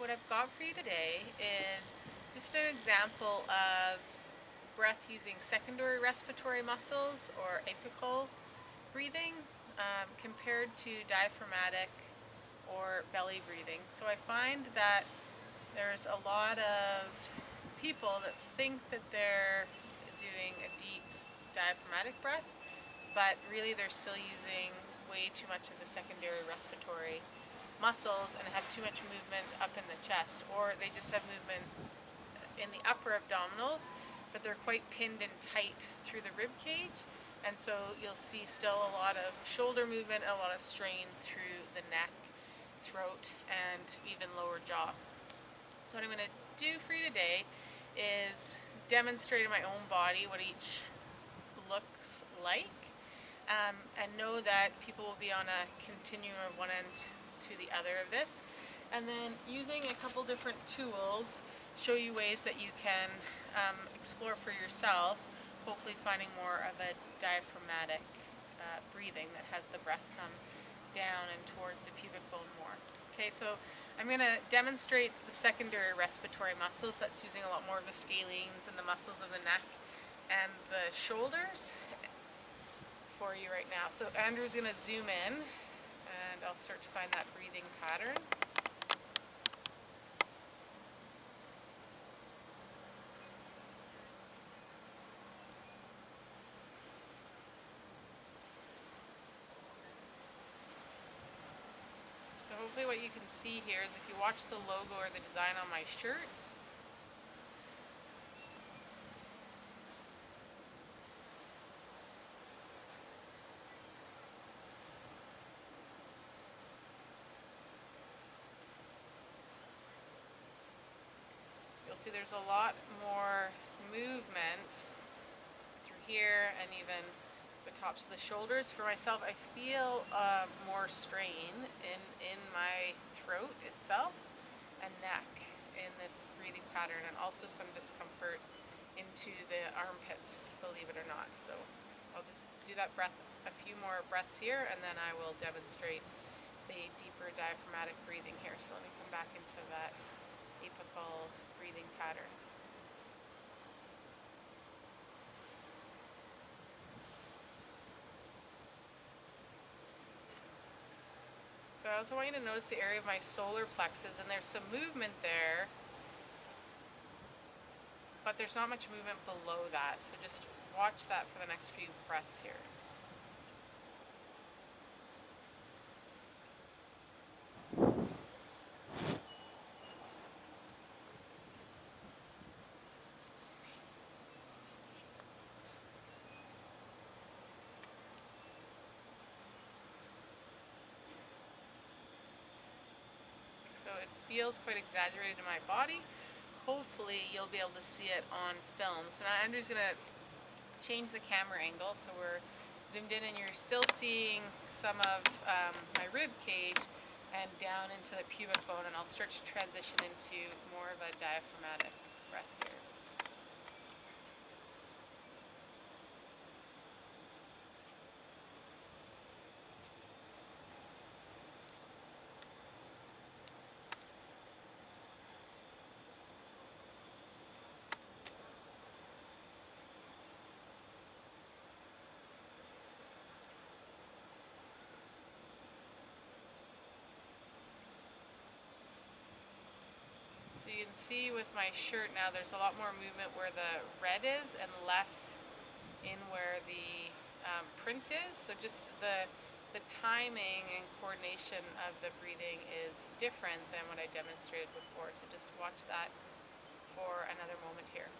what I've got for you today is just an example of breath using secondary respiratory muscles or apical breathing compared to diaphragmatic or belly breathing. So I find that there's a lot of people that think that they're doing a deep diaphragmatic breath, but really they're still using way too much of the secondary respiratory muscles and have too much movement up in the chest, or they just have movement in the upper abdominals, but they're quite pinned and tight through the rib cage, and so you'll see still a lot of shoulder movement, a lot of strain through the neck, throat, and even lower jaw. So what I'm going to do for you today is demonstrate in my own body what each looks like, and know that people will be on a continuum of one end to the other of this, and then using a couple different tools show you ways that you can explore for yourself, hopefully finding more of a diaphragmatic breathing that has the breath come down and towards the pubic bone more. Okay, so I'm going to demonstrate the secondary respiratory muscles. That's using a lot more of the scalenes and the muscles of the neck and the shoulders for you right now. So Andrew's going to zoom in and I'll start to find that breathing pattern. So hopefully what you can see here is if you watch the logo or the design on my shirt, you'll see there's a lot more movement through here and even the tops of the shoulders. For myself, I feel more strain in my throat itself and neck in this breathing pattern, and also some discomfort into the armpits, believe it or not. So I'll just do that breath, a few more breaths here, and then I will demonstrate the deeper diaphragmatic breathing here. So let me come back into that apical breathing pattern. So I also want you to notice the area of my solar plexus, and there's some movement there, but there's not much movement below that. So just watch that for the next few breaths here. So it feels quite exaggerated in my body. Hopefully you'll be able to see it on film. So now Andrew's going to change the camera angle, so we're zoomed in and you're still seeing some of my rib cage and down into the pubic bone, and I'll start to transition into more of a diaphragmatic breath here. So you can see with my shirt now there's a lot more movement where the red is and less in where the print is. So just the timing and coordination of the breathing is different than what I demonstrated before. So just watch that for another moment here.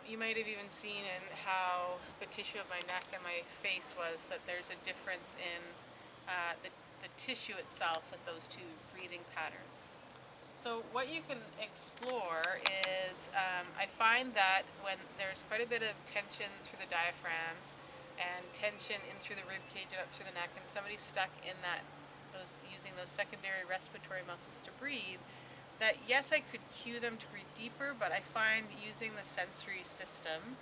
You might have even seen in how the tissue of my neck and my face was that there's a difference in the tissue itself with those two breathing patterns. So what you can explore is, I find that when there's quite a bit of tension through the diaphragm and tension in through the rib cage and up through the neck, and somebody's stuck in using those secondary respiratory muscles to breathe, that yes, I could cue them to breathe deeper, but I find using the sensory system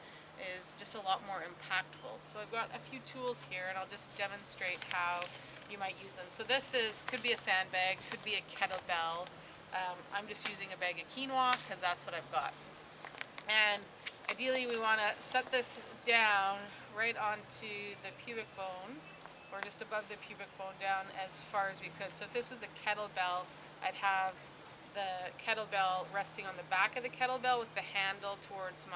is just a lot more impactful. So I've got a few tools here, and I'll just demonstrate how you might use them. So this could be a sandbag, could be a kettlebell. I'm just using a bag of quinoa because that's what I've got. And ideally we want to set this down right onto the pubic bone, or just above the pubic bone, down as far as we could. So if this was a kettlebell, I'd have the kettlebell resting on the back of the kettlebell with the handle towards the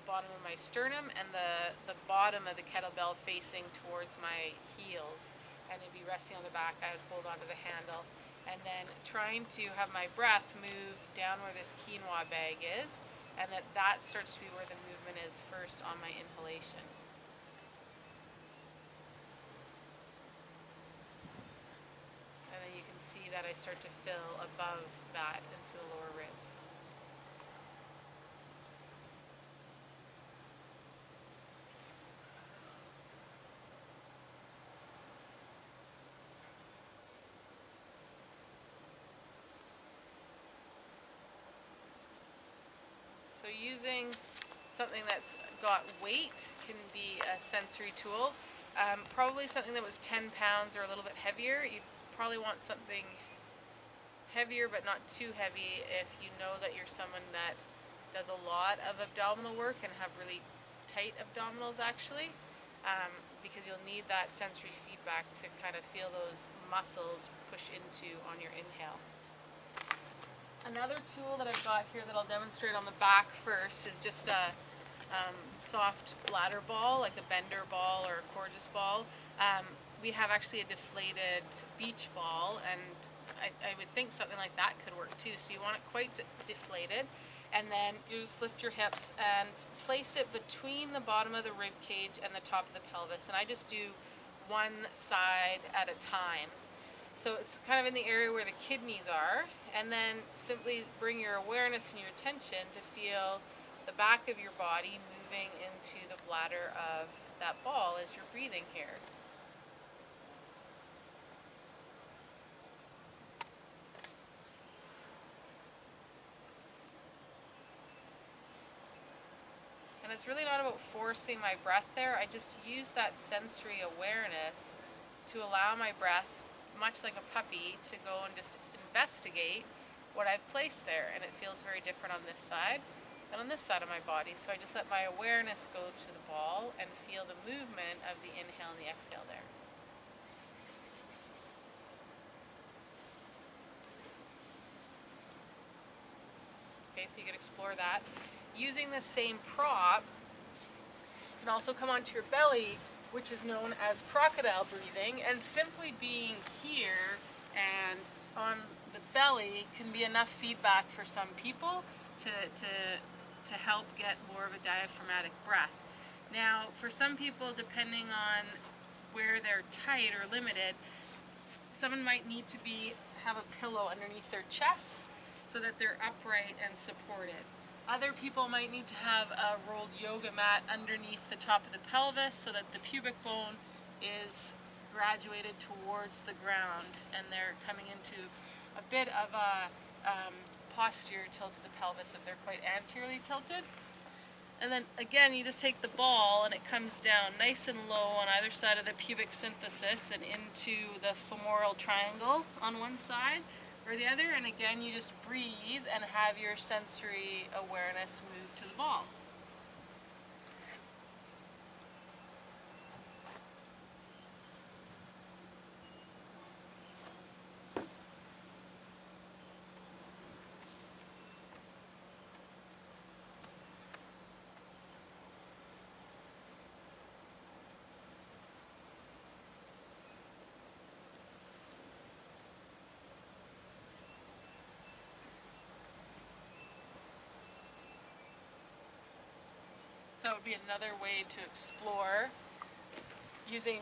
bottom of my sternum, and the bottom of the kettlebell facing towards my heels, and it'd be resting on the back. I would hold onto the handle, and then trying to have my breath move down where this quinoa bag is, and that starts to be where the movement is first on my inhalation. And then you can see that I start to fill above that into the lower ribs. So using something that's got weight can be a sensory tool. Probably something that was 10 pounds or a little bit heavier. You'd probably want something heavier but not too heavy if you know that you're someone that does a lot of abdominal work and have really tight abdominals actually, because you'll need that sensory feedback to kind of feel those muscles push into on your inhale. Another tool that I've got here that I'll demonstrate on the back first is just a soft bladder ball, like a bender ball or a Corgis ball. We have actually a deflated beach ball, and I would think something like that could work too. So you want it quite deflated, and then you just lift your hips and place it between the bottom of the rib cage and the top of the pelvis. And I just do one side at a time. So it's kind of in the area where the kidneys are, and then simply bring your awareness and your attention to feel the back of your body moving into the bladder of that ball as you're breathing here. And it's really not about forcing my breath there. I just use that sensory awareness to allow my breath, much like a puppy, to go and just investigate what I've placed there. And it feels very different on this side than on this side of my body. So I just let my awareness go to the ball and feel the movement of the inhale and the exhale there. Okay, so you can explore that. Using the same prop, you can also come onto your belly, which is known as crocodile breathing, and simply being here and on the belly can be enough feedback for some people to help get more of a diaphragmatic breath. Now, for some people, depending on where they're tight or limited, someone might need to have a pillow underneath their chest so that they're upright and supported. Other people might need to have a rolled yoga mat underneath the top of the pelvis so that the pubic bone is graduated towards the ground and they're coming into a bit of a posterior tilt of the pelvis if they're quite anteriorly tilted. And then again, you just take the ball and it comes down nice and low on either side of the pubic symphysis and into the femoral triangle on one side or the other, and again you just breathe and have your sensory awareness move to the ball. That would be another way to explore using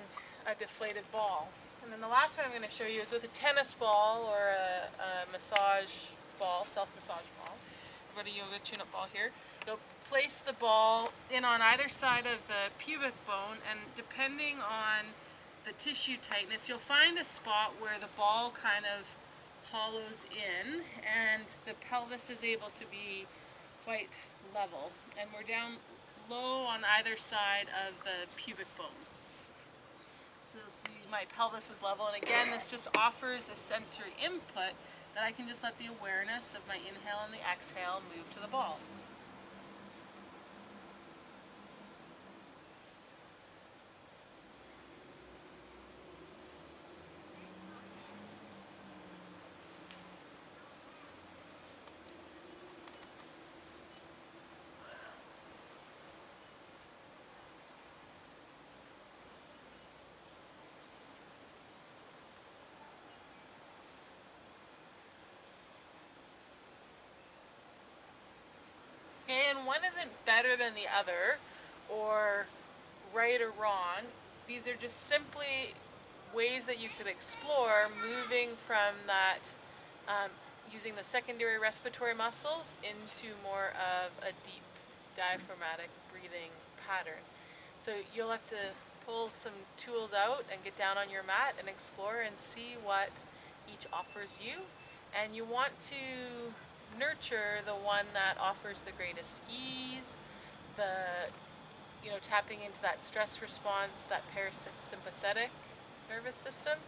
a deflated ball. And then the last one I'm going to show you is with a tennis ball or a massage ball, self-massage ball. I've got a yoga tune-up ball here. You'll place the ball in on either side of the pubic bone, and depending on the tissue tightness, you'll find a spot where the ball kind of hollows in and the pelvis is able to be quite level. And we're down low on either side of the pubic bone. So you'll see my pelvis is level, and again this just offers a sensory input that I can just let the awareness of my inhale and the exhale move to the ball. Okay, and one isn't better than the other, or right or wrong. These are just simply ways that you could explore moving from that, using the secondary respiratory muscles into more of a deep diaphragmatic breathing pattern. So you'll have to pull some tools out and get down on your mat and explore and see what each offers you. And you want to nurture the one that offers the greatest ease, the tapping into that stress response, that parasympathetic nervous system,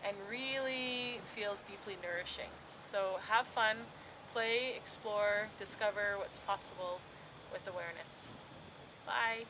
and really feels deeply nourishing. So have fun, play, explore, discover what's possible with awareness. Bye.